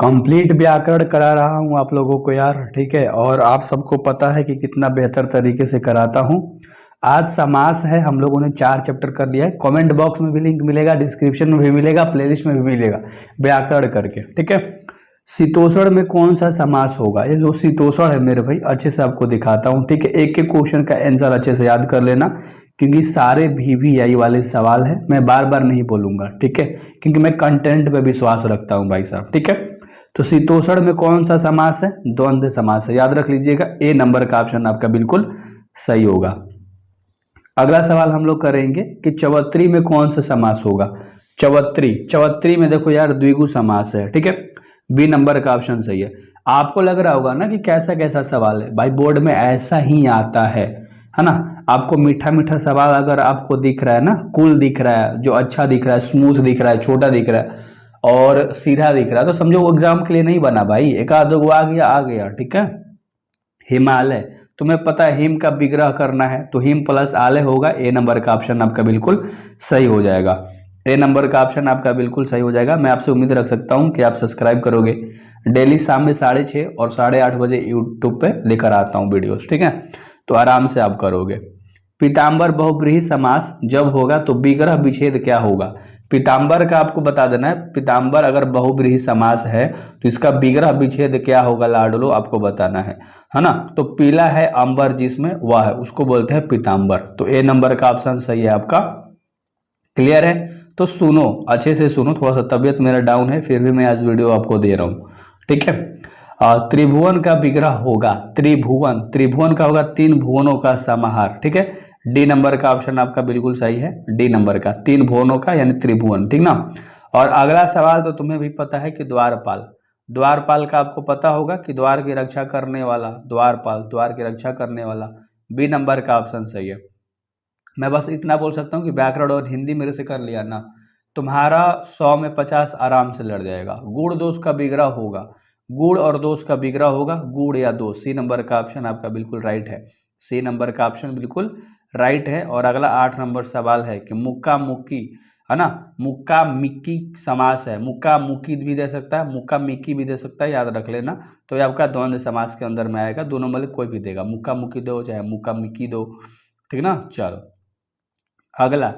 Complete व्याकरण करा रहा हूँ आप लोगों को यार, ठीक है। और आप सबको पता है कि कितना बेहतर तरीके से कराता हूँ। आज समास है, हम लोगों ने 4 चैप्टर कर लिया है। कमेंट बॉक्स में भी लिंक मिलेगा, डिस्क्रिप्शन में भी मिलेगा, प्लेलिस्ट में भी मिलेगा व्याकरण करके, ठीक है। शीतोषण में कौन सा समास होगा? ये जो शीतोषण है मेरे भाई, अच्छे से आपको दिखाता हूँ, ठीक है। एक एक क्वेश्चन का आंसर अच्छे से याद कर लेना, क्योंकि सारे VVI वाले सवाल है, मैं बार बार नहीं बोलूंगा, ठीक है। क्योंकि मैं कंटेंट पे विश्वास रखता हूँ भाई साहब, ठीक है। तो शीतोषण में कौन सा समास है? द्वंद्व समास है, याद रख लीजिएगा। ए नंबर का ऑप्शन आपका बिल्कुल सही होगा। अगला सवाल हम लोग करेंगे कि चवत्री में कौन सा समास होगा। चवत्री, चवत्री में देखो यार द्विगु समास है, ठीक है। बी नंबर का ऑप्शन सही है। आपको लग रहा होगा ना कि कैसा कैसा सवाल है, भाई बोर्ड में ऐसा ही आता है ना। आपको मीठा मीठा सवाल अगर आपको दिख रहा है ना, कूल दिख रहा है, जो अच्छा दिख रहा है, स्मूथ दिख रहा है, छोटा दिख रहा है और सीधा दिख रहा है, तो समझो वो एग्जाम के लिए नहीं बना भाई। एक आध दो आ गया, ठीक है। हिमालय, तुम्हें पता है हिम का विग्रह करना है, तो हिम प्लस आलय होगा। ए नंबर का ऑप्शन आपका बिल्कुल सही हो जाएगा। ए नंबर का ऑप्शन आपका बिल्कुल सही हो जाएगा। मैं आपसे उम्मीद रख सकता हूं कि आप सब्सक्राइब करोगे। डेली शाम में 6:30 और 8:30 बजे यूट्यूब पे लेकर आता हूं वीडियोस, ठीक है। तो आराम से आप करोगे। पीताम्बर बहुब्रीहि समास जब होगा तो विग्रह विच्छेद क्या होगा? पीताम्बर का आपको बता देना है। पीताम्बर अगर बहुब्रीहि समास है तो इसका विग्रह विच्छेद क्या होगा लाडलो, आपको बताना है ना। तो पीला है अंबर जिसमें वह है, उसको बोलते हैं पीताम्बर। तो ए नंबर का ऑप्शन सही है आपका। क्लियर है? तो सुनो, अच्छे से सुनो, थोड़ा सा तबियत मेरा डाउन है, फिर भी मैं आज वीडियो आपको दे रहा हूँ, ठीक है। त्रिभुवन का विग्रह होगा। त्रिभुवन, त्रिभुवन का होगा तीन भुवनों का समाहार, ठीक है। डी नंबर का ऑप्शन आपका बिल्कुल सही है। डी नंबर का, तीन भुवनों का यानी त्रिभुवन, ठीक ना। और अगला सवाल तो तुम्हें भी पता है कि द्वारपाल, द्वारपाल का आपको पता होगा कि द्वार की रक्षा करने वाला, द्वारपाल द्वार की रक्षा करने वाला। बी नंबर का ऑप्शन सही है। मैं बस इतना बोल सकता हूँ कि व्याकरण और हिंदी मेरे से कर लिया ना, तुम्हारा 100 में 50 आराम से लड़ जाएगा। गुण दोष का विग्रह होगा, गुण और दोष का विग्रह होगा, गुण या दोष। सी नंबर का ऑप्शन आपका बिल्कुल राइट है। सी नंबर का ऑप्शन बिल्कुल राइट है। और अगला 8 नंबर सवाल है कि मुक्का मुक्की, है ना, मुक्का मिक्की समास है। मुक्का मुक्की भी दे सकता है, मुक्का मिक्की भी दे सकता है, याद रख लेना। तो ये आपका द्वंद्व समास के अंदर में आएगा। दोनों में कोई भी देगा, मुक्का मुक्की दो चाहे मुक्का मिक्की दो, ठीक ना। चलो अगला,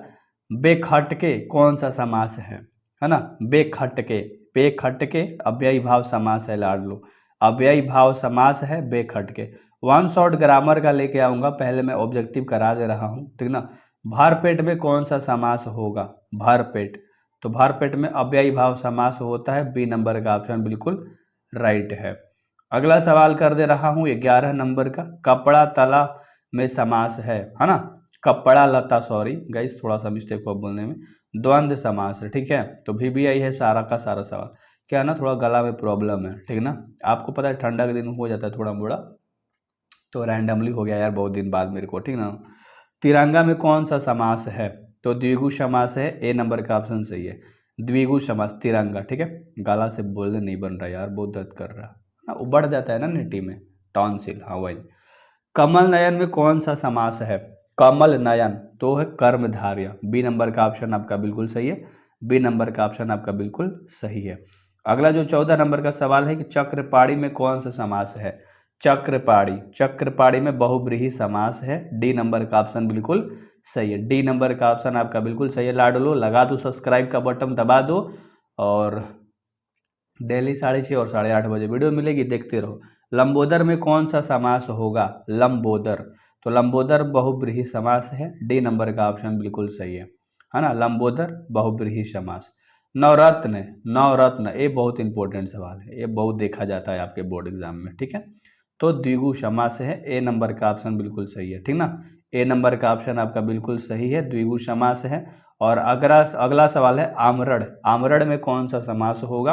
बेखटके कौन सा समास है ना। बेखटके, बेखटके अव्ययी भाव समास है लाडलो, अव्ययी भाव समास है बेखटके। वन शॉट ग्रामर का लेके आऊंगा, पहले मैं ऑब्जेक्टिव करा दे रहा हूँ, ठीक ना। भरपेट में कौन सा समास होगा? भरपेट, तो भरपेट में अव्ययी भाव समास होता है। बी नंबर का ऑप्शन बिल्कुल राइट है। अगला सवाल कर दे रहा हूँ 11 नंबर का, कपड़ा तला में समास है ना। कपड़ा लता, सॉरी गाइस थोड़ा सा मिस्टेक हुआ बोलने में, द्वंद्व समास है, ठीक है। तो VVI है सारा का सारा सवाल। क्या है ना, थोड़ा गला में प्रॉब्लम है, ठीक ना। आपको पता है ठंडा के दिन हो जाता है थोड़ा मोड़ा, तो रैंडमली हो गया यार बहुत दिन बाद मेरे को, ठीक ना। तिरंगा में कौन सा समास है? तो द्विगु समास है। ए नंबर का ऑप्शन सही है, द्विगु समास तिरंगा, ठीक है। गला से बोलने नहीं बन रहा यार, बहुत दर्द कर रहा है, उबड़ जाता है ना नेटी में, टॉन्सिल, हाँ वही। कमल नयन में कौन सा समास है? कमल नयन तो है कर्मधारय। बी नंबर का ऑप्शन आपका बिल्कुल सही है। बी नंबर का ऑप्शन आपका बिल्कुल सही है। अगला जो 14 नंबर का सवाल है कि चक्रपाणी में कौन सा समास है? चक्रपाणी, चक्रपाणी में बहुब्रीहि समास है। डी नंबर का ऑप्शन बिल्कुल सही है। डी नंबर का ऑप्शन आपका बिल्कुल सही है लाडलो। लगा दो सब्सक्राइब का बटन, दबा दो, और डेली 6:30 और 8:30 बजे वीडियो मिलेगी, देखते रहो। लंबोदर में कौन सा समास होगा? लंबोदर, तो लंबोदर बहुब्रीहि समास है। डी नंबर का ऑप्शन बिल्कुल सही है ना। लंबोदर बहुब्रीहि समास। नवरत्न, नवरत्न ये बहुत इंपॉर्टेंट सवाल है, ये बहुत देखा जाता है आपके बोर्ड एग्जाम में, ठीक है। तो द्विगु समास है। ए नंबर का ऑप्शन बिल्कुल सही है, ठीक ना। ए नंबर का ऑप्शन आपका बिल्कुल सही है, द्विगु समास है। और अगला अगला सवाल है आमरण, आमरण में कौन सा समास होगा?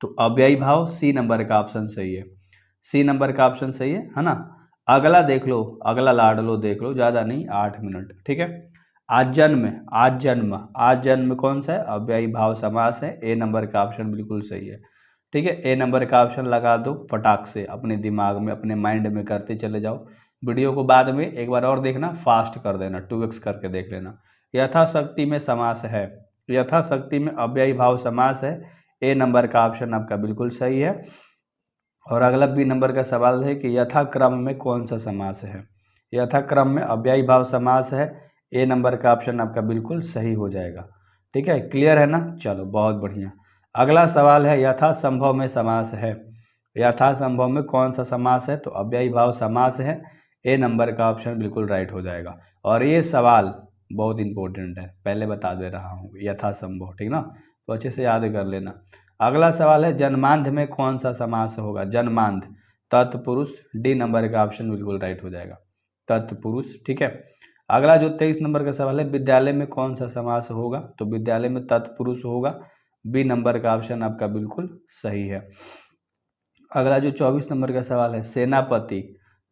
तो अव्ययी भाव। सी नंबर का ऑप्शन सही है। सी नंबर का ऑप्शन सही है ना। अगला देख लो, अगला लाडलो देख लो, ज्यादा नहीं 8 मिनट, ठीक है। आज जन्म, आज जन्म, आज जन्म कौन सा है? अव्ययी भाव समास है। ए नंबर का ऑप्शन बिल्कुल सही है, ठीक है। ए नंबर का ऑप्शन लगा दो फटाक से, अपने दिमाग में अपने माइंड में करते चले जाओ। वीडियो को बाद में एक बार और देखना, फास्ट कर देना, 2x करके देख लेना। यथाशक्ति में समास है, यथाशक्ति में अव्ययी भाव समास है। ए नंबर का ऑप्शन आपका बिल्कुल सही है। और अगला बी नंबर का सवाल है कि यथाक्रम में कौन सा समास है। यथाक्रम में अव्ययी भाव समास है। ए नंबर का ऑप्शन आपका बिल्कुल सही हो जाएगा। ठीक है, क्लियर है ना। चलो बहुत बढ़िया। अगला सवाल है यथासंभव में समास है। यथासंभव में कौन सा समास है, तो अव्ययी भाव समास है। ए नंबर का ऑप्शन बिल्कुल राइट हो जाएगा। और ये सवाल बहुत इंपॉर्टेंट है, पहले बता दे रहा हूँ, यथासंभव, ठीक ना, तो अच्छे से याद कर लेना। अगला सवाल है जन्मांध में कौन सा समास होगा। जन्मांध तत्पुरुष, डी नंबर का ऑप्शन बिल्कुल राइट हो जाएगा, तत्पुरुष। ठीक है। अगला जो 23 नंबर का सवाल है विद्यालय में कौन सा समास होगा, तो विद्यालय में तत्पुरुष होगा। बी नंबर का ऑप्शन आपका बिल्कुल सही है। अगला जो 24 नंबर का सवाल है सेनापति,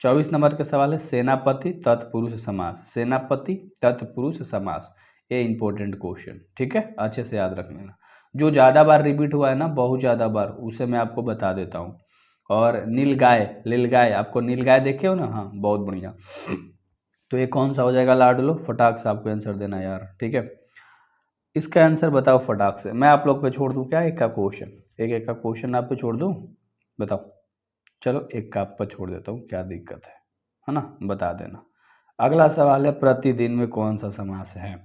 24 नंबर का सवाल है सेनापति तत्पुरुष समास, सेनापति तत्पुरुष समास। ये इंपॉर्टेंट क्वेश्चन, ठीक है, अच्छे से याद रख लेना। जो ज़्यादा बार रिपीट हुआ है ना, बहुत ज़्यादा बार, उसे मैं आपको बता देता हूँ। और नीलगाय, लीलगाय, आपको नीलगाय देखे हो ना, हाँ बहुत बढ़िया। तो ये कौन सा हो जाएगा लाडलो, फटाक से आपको आंसर देना यार, ठीक है। इसका आंसर बताओ फटाक से, मैं आप लोग पे छोड़ दूँ क्या, एक का क्वेश्चन, एक का क्वेश्चन आप पे छोड़ दूँ, बताओ। चलो एक का आप पर छोड़ देता हूँ, क्या दिक्कत है ना, बता देना। अगला सवाल है प्रतिदिन में कौन सा समास है।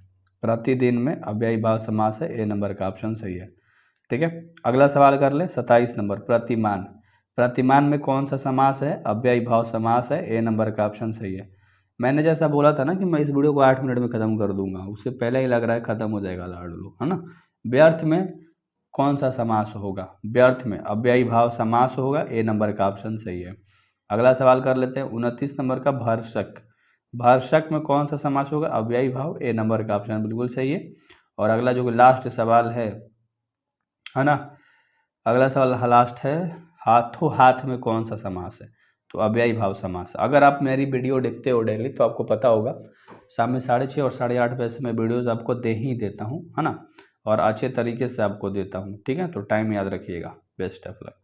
प्रतिदिन में अव्ययी भाव समास है। ए नंबर का ऑप्शन सही है, ठीक है। अगला सवाल कर ले 27 नंबर प्रतिमान, प्रतिमान में कौन सा समास है, अव्ययी भाव समास है। ए नंबर का ऑप्शन सही है। मैंने जैसा बोला था ना कि मैं इस वीडियो को 8 मिनट में ख़त्म कर दूंगा, उससे पहले ही लग रहा है ख़त्म हो जाएगा लाडलो, है ना। व्यर्थ में कौन सा समास होगा, व्यर्थ में अव्ययी भाव समास होगा। ए नंबर का ऑप्शन सही है। अगला सवाल कर लेते हैं 29 नंबर का भर्षक, भर्षक में कौन सा समास होगा, अव्ययी भाव। ए नंबर का ऑप्शन बिल्कुल सही है। और अगला जो लास्ट सवाल है ना, अगला सवाल लास्ट है हाथों हाथ में कौन सा समास है, तो अव्ययी भाव समास। अगर आप मेरी वीडियो देखते हो डेली तो आपको पता होगा, शाम में 6:30 और 8:30 बजे से मैं वीडियोज़ आपको दे ही देता हूँ, है ना, और अच्छे तरीके से आपको देता हूँ, ठीक है। तो टाइम याद रखिएगा। Best of luck.